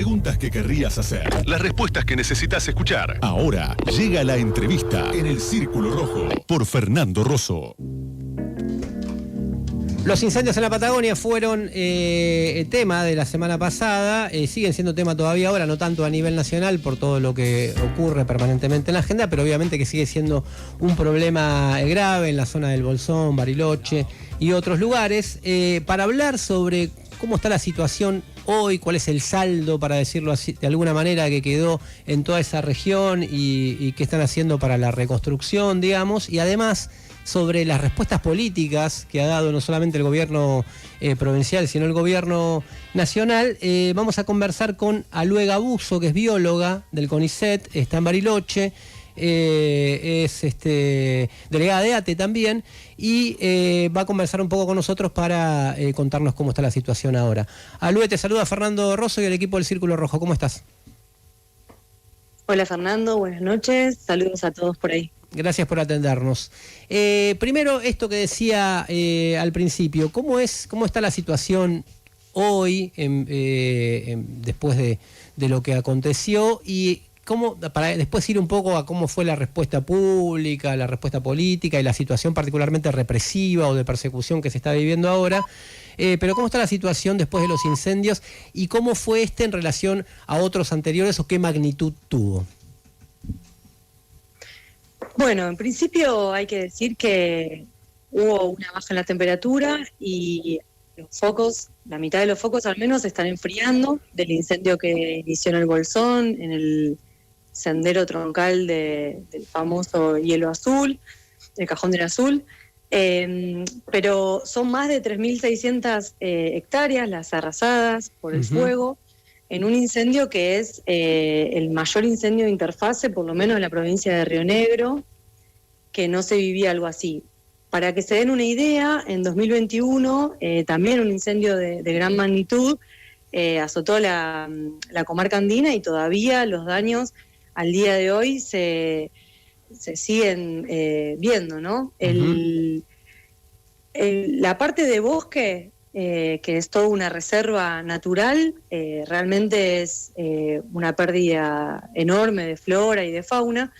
preguntas que querrías hacer. Las respuestas que necesitas escuchar. Ahora llega la entrevista en el Círculo Rojo por Fernando Rosso. Los incendios en la Patagonia fueron tema de la semana pasada, siguen siendo tema todavía ahora, no tanto a nivel nacional por todo lo que ocurre permanentemente en la agenda, pero obviamente que sigue siendo un problema grave en la zona del Bolsón, Bariloche y otros lugares. Para hablar sobre cómo está la situación hoy, cuál es el saldo, para decirlo así, de alguna manera, que quedó en toda esa región y qué están haciendo para la reconstrucción, digamos, y además sobre las respuestas políticas que ha dado no solamente el gobierno provincial, sino el gobierno nacional. Vamos a conversar con Aluega Buzo, que es bióloga del CONICET, está en Bariloche, es delegada de ATE también, y va a conversar un poco con nosotros para contarnos cómo está la situación ahora. Alue, te saluda Fernando Rosso y el equipo del Círculo Rojo. ¿Cómo estás? Hola Fernando, buenas noches, saludos a todos por ahí. Gracias por atendernos. Primero, esto que decía al principio, ¿cómo está la situación hoy, después de lo que aconteció? Y para después ir un poco a cómo fue la respuesta pública, la respuesta política y la situación particularmente represiva o de persecución que se está viviendo ahora. Pero ¿cómo está la situación después de los incendios y cómo fue en relación a otros anteriores o qué magnitud tuvo? Bueno, en principio hay que decir que hubo una baja en la temperatura y los focos, la mitad de los focos al menos, están enfriando del incendio que inició en el Bolsón, en el sendero troncal del famoso hielo azul, el Cajón del Azul. Pero son más de 3.600 hectáreas las arrasadas por el fuego, en un incendio que es el mayor incendio de interfase, por lo menos en la provincia de Río Negro, que no se vivía algo así. Para que se den una idea, en 2021 también un incendio de gran magnitud azotó la comarca andina y todavía los daños al día de hoy se siguen viendo, ¿no? La parte de bosque, que es toda una reserva natural, realmente es una pérdida enorme de flora y de fauna,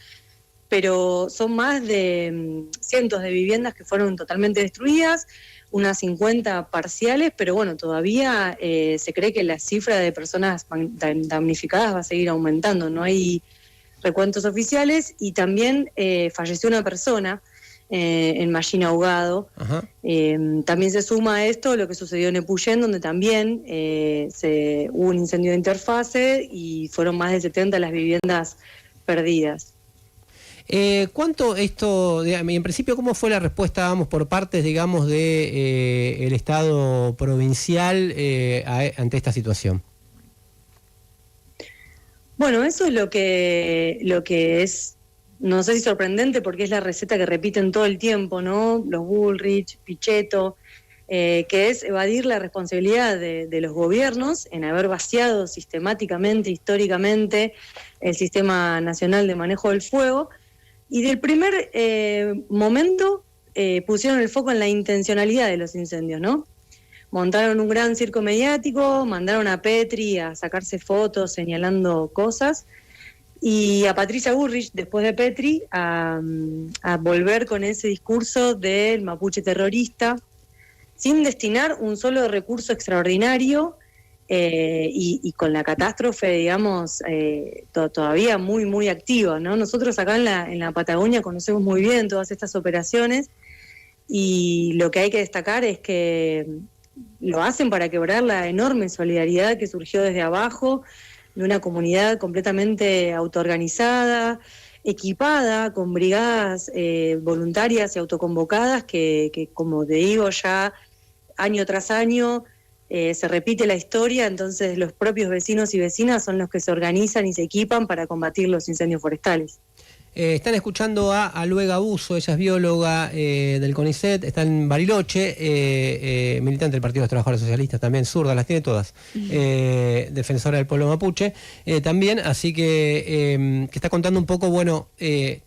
pero son más de cientos de viviendas que fueron totalmente destruidas, unas 50 parciales, pero bueno, todavía se cree que la cifra de personas damnificadas va a seguir aumentando, no hay recuentos oficiales, y también falleció una persona en Mallina Ahogado. También se suma a esto lo que sucedió en Epuyén, donde también hubo un incendio de interfase y fueron más de 70 las viviendas perdidas. ¿Cuánto esto, en principio, cómo fue la respuesta, vamos, por partes, digamos, de el Estado provincial ante esta situación? Bueno, eso es lo que es, no sé si sorprendente, porque es la receta que repiten todo el tiempo, ¿no? Los Bullrich, Pichetto, que es evadir la responsabilidad de los gobiernos en haber vaciado sistemáticamente, históricamente, el Sistema Nacional de Manejo del Fuego. Y del primer momento pusieron el foco en la intencionalidad de los incendios, ¿no? Montaron un gran circo mediático, mandaron a Petri a sacarse fotos señalando cosas, y a Patricia Bullrich, después de Petri, a volver con ese discurso del mapuche terrorista, sin destinar un solo recurso extraordinario, y con la catástrofe, digamos, todavía muy, muy activa, ¿no? Nosotros acá en la Patagonia conocemos muy bien todas estas operaciones, y lo que hay que destacar es que lo hacen para quebrar la enorme solidaridad que surgió desde abajo, de una comunidad completamente autoorganizada, equipada, con brigadas voluntarias y autoconvocadas que, como te digo, ya año tras año se repite la historia. Entonces los propios vecinos y vecinas son los que se organizan y se equipan para combatir los incendios forestales. Están escuchando a Aluega Buzo, ella es bióloga del CONICET, está en Bariloche, militante del Partido de los Trabajadores Socialistas, también zurda, las tiene todas, defensora del pueblo mapuche también, así que está contando un poco, bueno,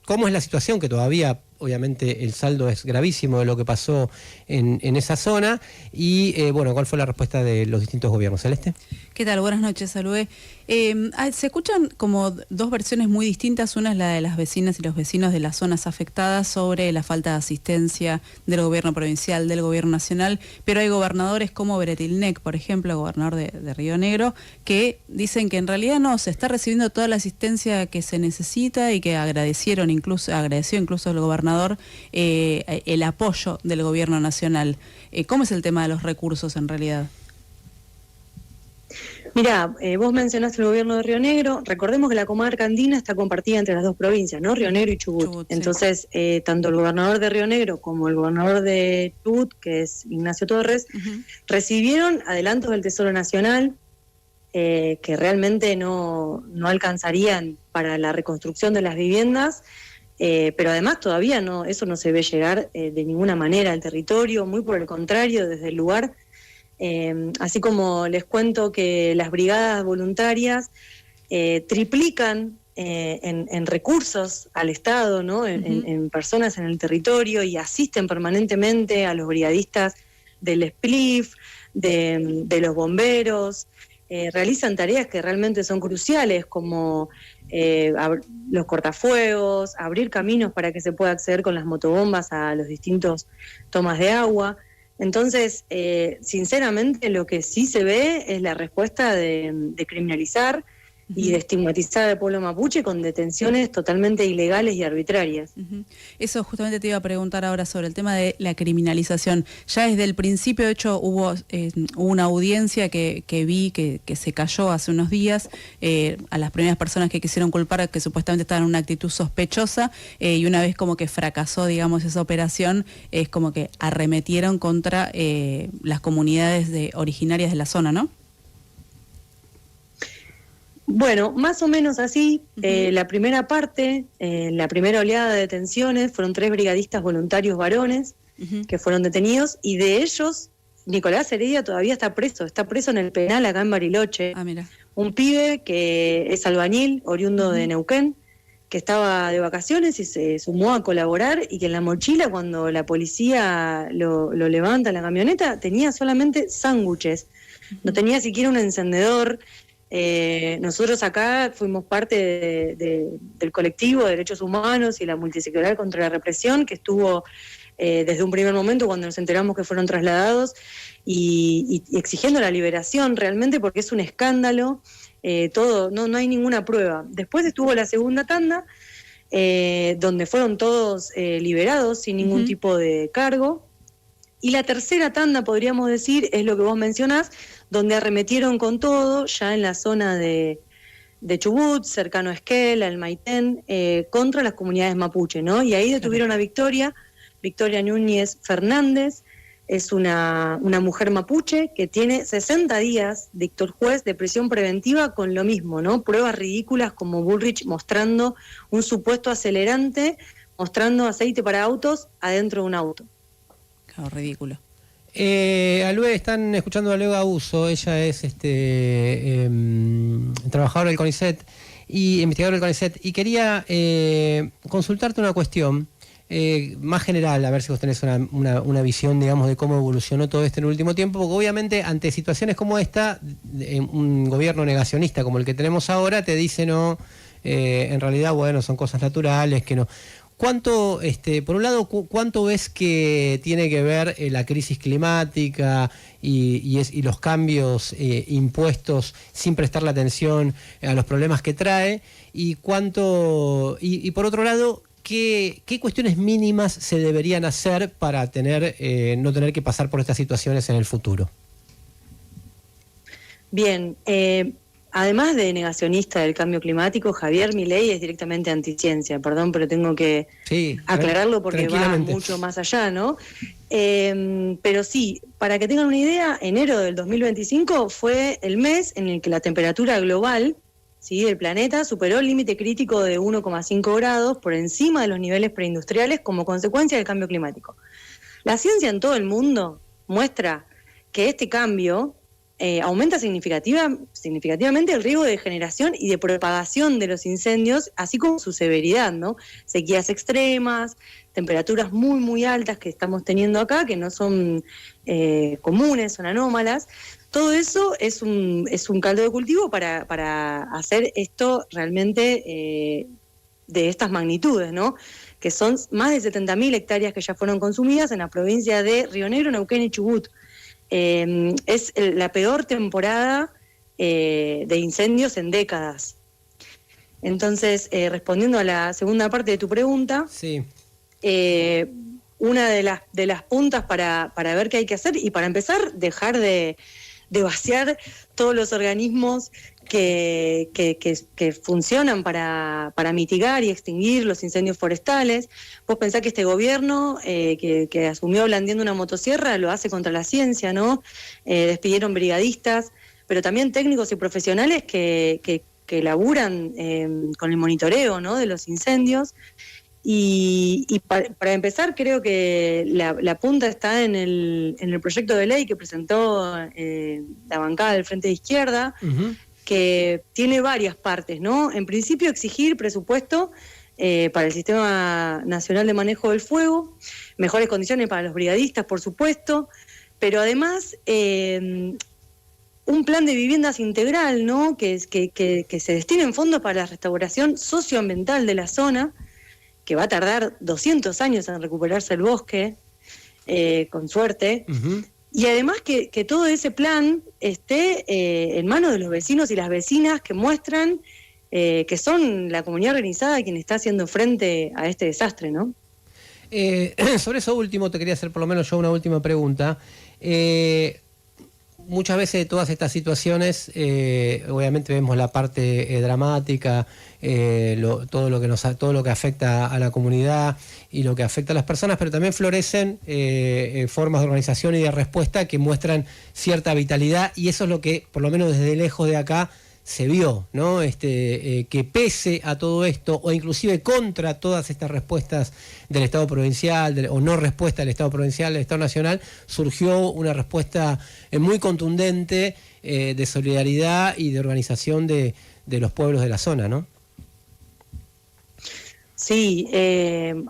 cómo es la situación, que todavía obviamente el saldo es gravísimo de lo que pasó en esa zona. Y bueno, ¿cuál fue la respuesta de los distintos gobiernos? Celeste. ¿Qué tal? Buenas noches, Saludé. Se escuchan como dos versiones muy distintas. Una es la de las vecinas y los vecinos de las zonas afectadas sobre la falta de asistencia del gobierno provincial, del gobierno nacional, pero hay gobernadores como Bretilnec, por ejemplo, gobernador de Río Negro, que dicen que en realidad no, se está recibiendo toda la asistencia que se necesita y que agradeció incluso el gobernador el apoyo del gobierno nacional. ¿Cómo es el tema de los recursos en realidad? Mirá, vos mencionaste el gobierno de Río Negro. Recordemos que la comarca andina está compartida entre las dos provincias, ¿no? Río Negro y Chubut. Entonces, tanto el gobernador de Río Negro como el gobernador de Chubut, que es Ignacio Torres, recibieron adelantos del Tesoro Nacional que realmente no alcanzarían para la reconstrucción de las viviendas, pero además todavía eso no se ve llegar de ninguna manera al territorio, muy por el contrario, desde el lugar. Así como les cuento que las brigadas voluntarias triplican en recursos al Estado, ¿no? En personas en el territorio, y asisten permanentemente a los brigadistas del SPLIF, de los bomberos, realizan tareas que realmente son cruciales, como los cortafuegos, abrir caminos para que se pueda acceder con las motobombas a los distintos tomas de agua. Entonces, sinceramente, lo que sí se ve es la respuesta de criminalizar y de estigmatizar al pueblo mapuche con detenciones totalmente ilegales y arbitrarias. Eso justamente te iba a preguntar ahora sobre el tema de la criminalización. Ya desde el principio, de hecho, hubo una audiencia que vi que se cayó hace unos días a las primeras personas que quisieron culpar, que supuestamente estaban en una actitud sospechosa, y una vez como que fracasó, digamos, esa operación, es como que arremetieron contra las comunidades originarias de la zona, ¿no? Bueno, más o menos así. La primera parte, la primera oleada de detenciones, fueron 3 brigadistas voluntarios varones que fueron detenidos, y de ellos, Nicolás Heredia todavía está preso en el penal acá en Bariloche. Mira. Un pibe que es albañil, oriundo de Neuquén, que estaba de vacaciones y se sumó a colaborar, y que en la mochila, cuando la policía lo levanta en la camioneta, tenía solamente sándwiches, no tenía siquiera un encendedor. Nosotros acá fuimos parte del colectivo de derechos humanos y la multisectorial contra la represión, que estuvo desde un primer momento cuando nos enteramos que fueron trasladados, y exigiendo la liberación realmente, porque es un escándalo, no hay ninguna prueba. Después estuvo la segunda tanda, donde fueron todos liberados sin ningún tipo de cargo. Y la tercera tanda, podríamos decir, es lo que vos mencionás, donde arremetieron con todo, ya en la zona de Chubut, cercano a Esquel, al Maitén, contra las comunidades mapuche, ¿no? Y ahí detuvieron a Victoria Núñez Fernández. Es una mujer mapuche que tiene 60 días, dictó el juez, de prisión preventiva con lo mismo, ¿no? Pruebas ridículas como Bullrich mostrando un supuesto acelerante, mostrando aceite para autos adentro de un auto. Claro, ridículo. Están escuchando a Leo Gauso. Ella es trabajadora del CONICET y investigadora del CONICET, y quería consultarte una cuestión más general, a ver si vos tenés una visión, digamos, de cómo evolucionó todo esto en el último tiempo, porque obviamente ante situaciones como esta, un gobierno negacionista como el que tenemos ahora te dice no, en realidad, bueno, son cosas naturales, que no. ¿Cuánto, por un lado, cuánto ves que tiene que ver la crisis climática y los cambios impuestos sin prestarle atención a los problemas que trae? Y cuánto, y por otro lado, ¿qué cuestiones mínimas se deberían hacer para no tener que pasar por estas situaciones en el futuro? Bien, además de negacionista del cambio climático, Javier Milei es directamente anticiencia, perdón, pero tengo que aclararlo porque va mucho más allá, ¿no? Pero sí, para que tengan una idea, enero del 2025 fue el mes en el que la temperatura global, ¿sí?, del planeta superó el límite crítico de 1,5 grados por encima de los niveles preindustriales como consecuencia del cambio climático. La ciencia en todo el mundo muestra que este cambio aumenta significativamente el riesgo de generación y de propagación de los incendios, así como su severidad, ¿no? Sequías extremas, temperaturas muy, muy altas que estamos teniendo acá, que no son comunes, son anómalas. Todo eso es un caldo de cultivo para hacer esto realmente de estas magnitudes, ¿no? Que son más de 70.000 hectáreas que ya fueron consumidas en la provincia de Río Negro, Neuquén y Chubut. Es la peor temporada de incendios en décadas. Entonces, respondiendo a la segunda parte de tu pregunta, Sí. Una de las puntas para ver qué hay que hacer y para empezar, dejar de vaciar todos los organismos que funcionan para mitigar y extinguir los incendios forestales. Vos pensás que este gobierno que asumió blandiendo una motosierra lo hace contra la ciencia, ¿no? Despidieron brigadistas, pero también técnicos y profesionales que laburan con el monitoreo, ¿no?, de los incendios. Y para empezar, creo que la punta está en el proyecto de ley que presentó la bancada del Frente de Izquierda, que tiene varias partes, ¿no? En principio, exigir presupuesto para el Sistema Nacional de Manejo del Fuego, mejores condiciones para los brigadistas, por supuesto, pero además un plan de viviendas integral, ¿no?, que se destinen fondos para la restauración socioambiental de la zona, que va a tardar 200 años en recuperarse el bosque, con suerte. Y además que todo ese plan esté en manos de los vecinos y las vecinas que muestran que son la comunidad organizada quien está haciendo frente a este desastre, ¿no? Sobre eso último te quería hacer por lo menos yo una última pregunta. Muchas veces de todas estas situaciones, obviamente vemos la parte dramática, todo lo que afecta a la comunidad y lo que afecta a las personas, pero también florecen formas de organización y de respuesta que muestran cierta vitalidad, y eso es lo que, por lo menos desde lejos de acá, se vio, ¿no? Que pese a todo esto, o inclusive contra todas estas respuestas del Estado provincial, o no respuesta del Estado provincial, del Estado nacional, surgió una respuesta muy contundente de solidaridad y de organización de los pueblos de la zona, ¿no? Sí,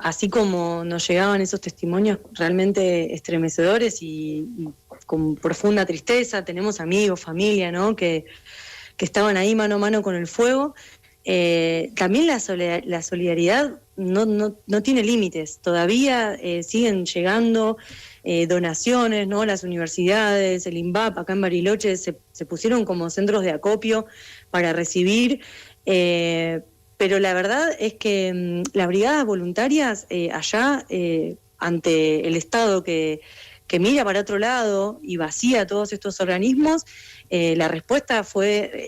así como nos llegaban esos testimonios realmente estremecedores y con profunda tristeza, tenemos amigos, familia, ¿no?, que estaban ahí mano a mano con el fuego. También la solidaridad no tiene límites. Todavía siguen llegando donaciones, ¿no? Las universidades, el INVAP, acá en Bariloche, se pusieron como centros de acopio para recibir. Pero la verdad es que las brigadas voluntarias allá, ante el Estado que mira para otro lado y vacía todos estos organismos, la respuesta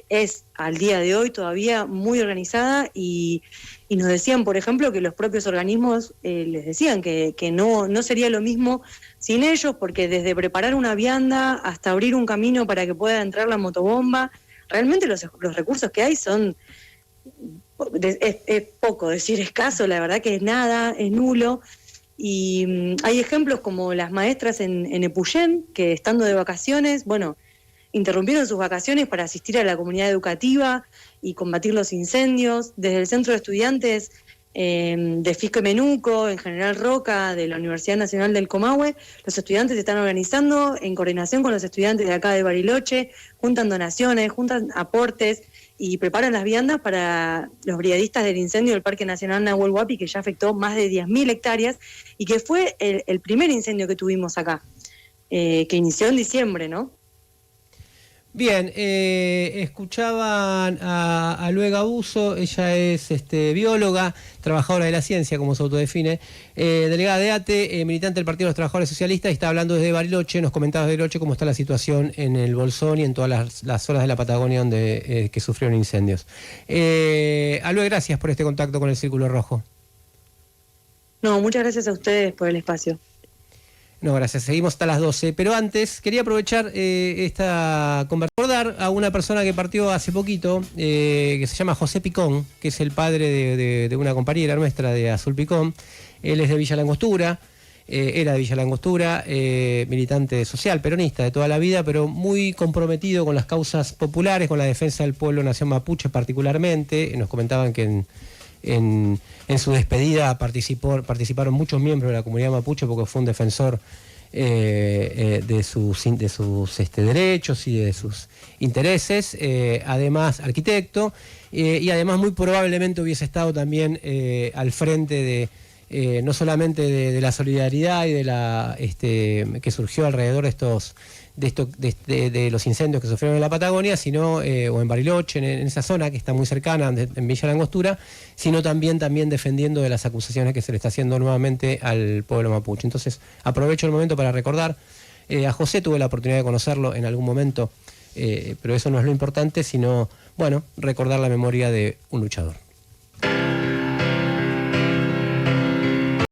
es al día de hoy todavía muy organizada, y nos decían, por ejemplo, que los propios organismos les decían que no sería lo mismo sin ellos, porque desde preparar una vianda hasta abrir un camino para que pueda entrar la motobomba, realmente los recursos que hay son... Es poco decir escaso, la verdad que es nada, es nulo. Y hay ejemplos como las maestras en Epuyén, que estando de vacaciones, interrumpieron sus vacaciones para asistir a la comunidad educativa y combatir los incendios. Desde el Centro de Estudiantes de Fisco y Menuco, en General Roca, de la Universidad Nacional del Comahue, los estudiantes se están organizando en coordinación con los estudiantes de acá de Bariloche, juntan donaciones, juntan aportes y preparan las viandas para los brigadistas del incendio del Parque Nacional Nahuel Huapi, que ya afectó más de 10.000 hectáreas y que fue el primer incendio que tuvimos acá, que inició en diciembre, ¿no? Bien, escuchaban a Luega Buzo, ella es bióloga, trabajadora de la ciencia, como se autodefine, delegada de ATE, militante del Partido de los Trabajadores Socialistas, y está hablando desde Bariloche, nos comentaba desde Bariloche cómo está la situación en el Bolsón y en todas las zonas de la Patagonia donde que sufrieron incendios. Luega, gracias por este contacto con el Círculo Rojo. No, muchas gracias a ustedes por el espacio. No, gracias. Seguimos hasta las 12. Pero antes, quería aprovechar esta conversación, recordar a una persona que partió hace poquito, que se llama José Picón, que es el padre de una compañera nuestra de Azul Picón. Él es de Villa Langostura. era de Villa Langostura, militante social, peronista de toda la vida, pero muy comprometido con las causas populares, con la defensa del pueblo nación mapuche particularmente. Nos comentaban que en su despedida participaron muchos miembros de la comunidad mapuche porque fue un defensor de sus derechos y de sus intereses, además arquitecto, y además muy probablemente hubiese estado también al frente de no solamente de la solidaridad y de la que surgió alrededor de los incendios que sufrieron en la Patagonia, sino o en Bariloche, en esa zona que está muy cercana, en Villa Langostura, sino también defendiendo de las acusaciones que se le está haciendo nuevamente al pueblo mapuche. Entonces aprovecho el momento para recordar a José. Tuve la oportunidad de conocerlo en algún momento, pero eso no es lo importante, sino, bueno, recordar la memoria de un luchador.